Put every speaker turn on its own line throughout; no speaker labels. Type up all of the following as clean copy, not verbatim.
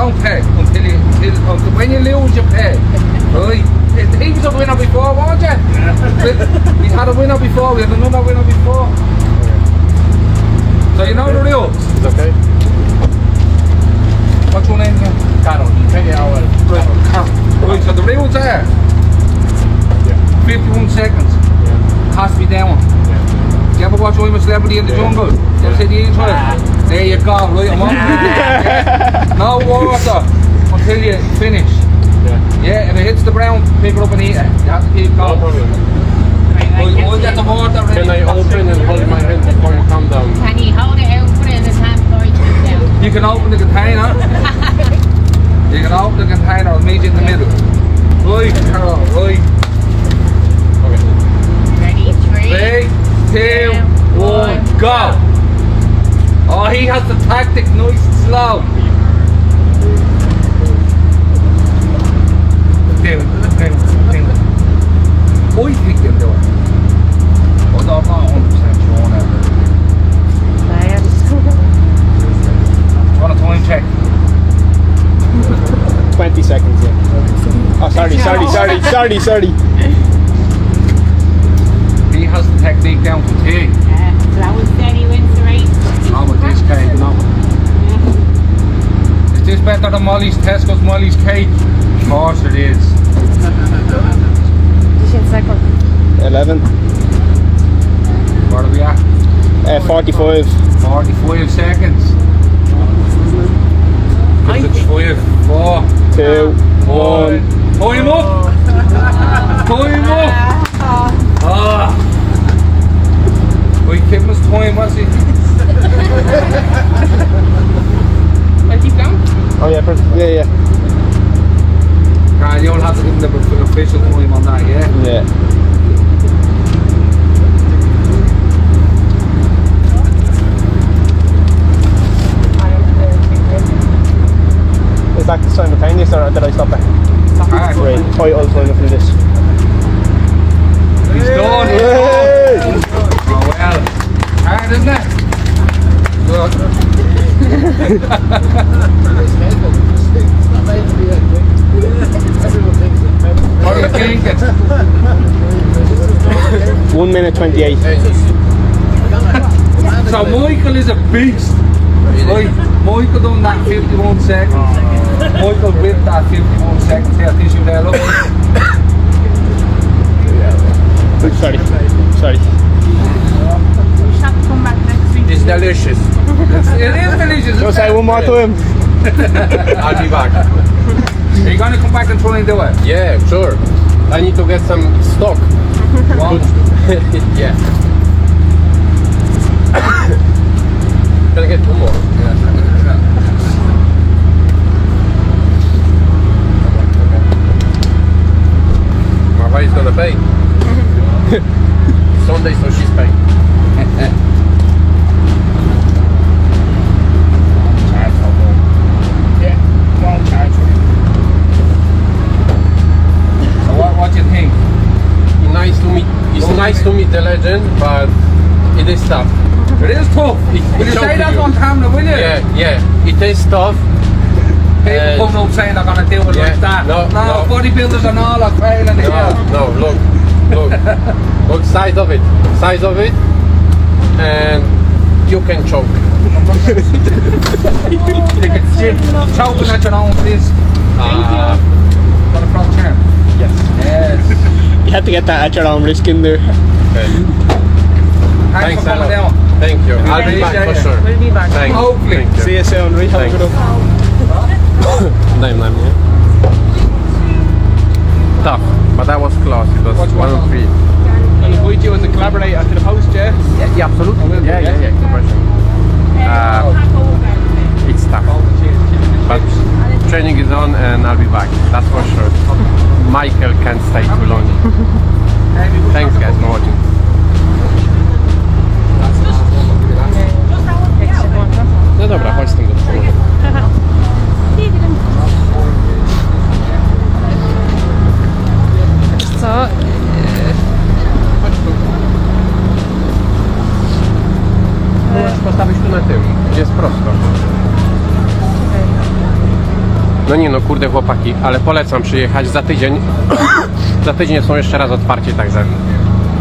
don't pay until when you lose you pay. Right? He was a winner before, weren't you? We had a winner before, we had another winner before. So you know the rules.
It's okay.
What's your name again?
Carol. K-A-R-O-L.
Right, so the rules are 51 seconds. Has to be down. Do you ever watch I'm a Celebrity in the Jungle? You ever see the intro? There you go, right? I'm on. No water until you finish. Yeah, if it hits the ground, pick it up and eat it. You have to keep going.
No problem.
We'll get the water ready.
Can I open and hold my hand before you come down?
Can he hold it out, put it in his hand before he comes down?
You can open the container. You can open the container, I'll meet you in the middle. Right, Carol, right.
Okay.
Ready?
3, 2, 1, go! Oh, he has the tactic nice and slow. I think they'll do it. But I'm not 100% sure now. Want a time check?
20 seconds, yeah. Oh, sorry.
He has the technique down to T.
Slow and steady wins the race.
Not with this cake, no. Is this better than Tesco's Molly's cake? Of course it is.
11.
What are we at?
45.
45 seconds. 5, 4,
2, 1.
Time up! Time up! Ah! Wait, give us time, what's it?
I keep going?
Oh yeah.
God, you'll have to give them the official time on that, yeah?
Yeah. Is that simultaneous or did I stop it?
Alright.
Right, I'll sign up for this.
He's done!
Yay!
Oh well. Hard, isn't it? Good. What are you thinking?
1 minute 28.
So Michael is a beast. Right, Michael done that 51 seconds. Michael whipped that 51 seconds. Here, tissue there, look.
Sorry.
Come back next week.
It's delicious.
It is delicious.
Just say one more time.
I'll be back.
Are you going to come back and try and do it?
Yeah, sure. I need to get some stock.
Wow.
Yeah. Can I get 2 more? My wife's gonna pay. Sunday, so she's paying.
So what do you think?
It's nice to meet the legend, but it is tough.
It is tough. Will you say that on camera, will you?
Yeah. It is tough.
People come out saying they're going to do it like that.
No,
bodybuilders and all are failing here.
No, look, size of it, and you can choke.
You can sit choking at your own fist. Got a front chair?
Yes.
Yes.
You had to get that at your own risk in there.
Okay.
Thanks for coming
a lot.
down.
Thank you. I'll be back for sure.
We'll be back.
Thanks.
Hopefully.
Thank you.
See you soon, right? Have a good one.
Name, yeah. Tough, but that was close. It was 1 and 3.
I'll invite you as a collaborator to the post, yeah?
Yeah, absolutely. Yeah. Compression. It's tough, but training is on, and I'll be back. That's for sure. Michael can't stay too long. Thanks, guys, for watching. No dobra, chodź z tym do przodu.
Co?
Chodź tu. Możesz postawić tu na tył. Jest prosto. No nie no, kurde chłopaki, ale polecam przyjechać za tydzień. Za tydzień są jeszcze raz otwarci, także.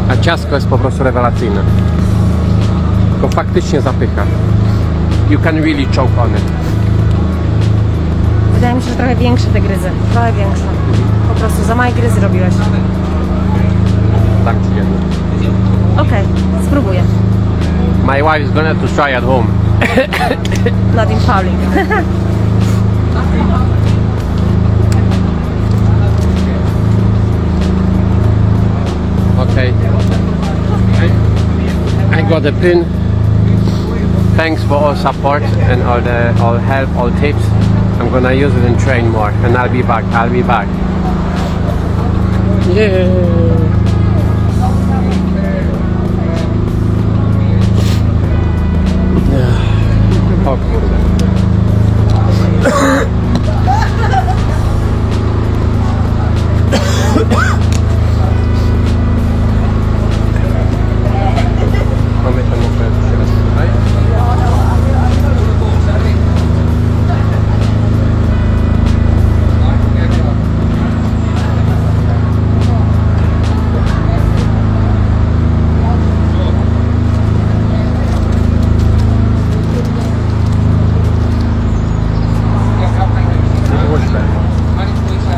A ciastko jest po prostu rewelacyjne. To faktycznie zapycha. You can really choke on it.
Wydaje mi się, że trochę większe te gryzy. Trochę większe. Po prostu za małe gryzy robiłeś.
Tak ci jedno.
Okej, spróbuję.
My wife is gonna to try at home.
Not in public.
Okay. I got a pin. Thanks for all support and all help, all tips. I'm gonna use it and train more, and I'll be back. Yeah. O kurde. Mamy tam teraz tutaj.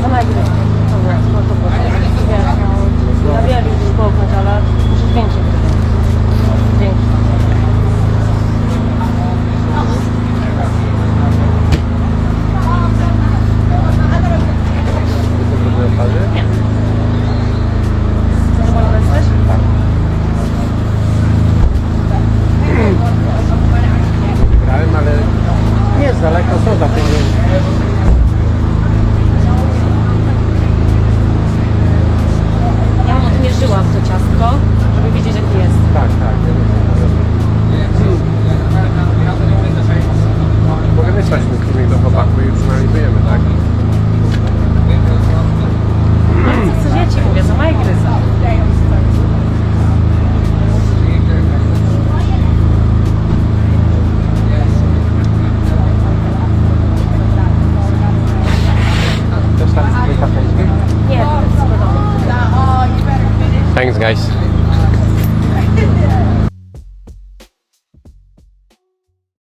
Za małe gryzy. Dobra, no to było. Ja wiem, już połknąć, ale muszę większe gryzy. Większe. Zadowolony jesteś?
Grałem, ale nie jest daleko, są za pieniądze.
Ja bym odmierzyła w to ciastko, żeby wiedzieć, jakie jest.
Tak. Mogę wysłać ten filmik do chłopaku i już analizujemy, tak?
Co ja ci mówię, za małe gryzy.
Też tak,
Nie, to jest podobne.
Thanks guys.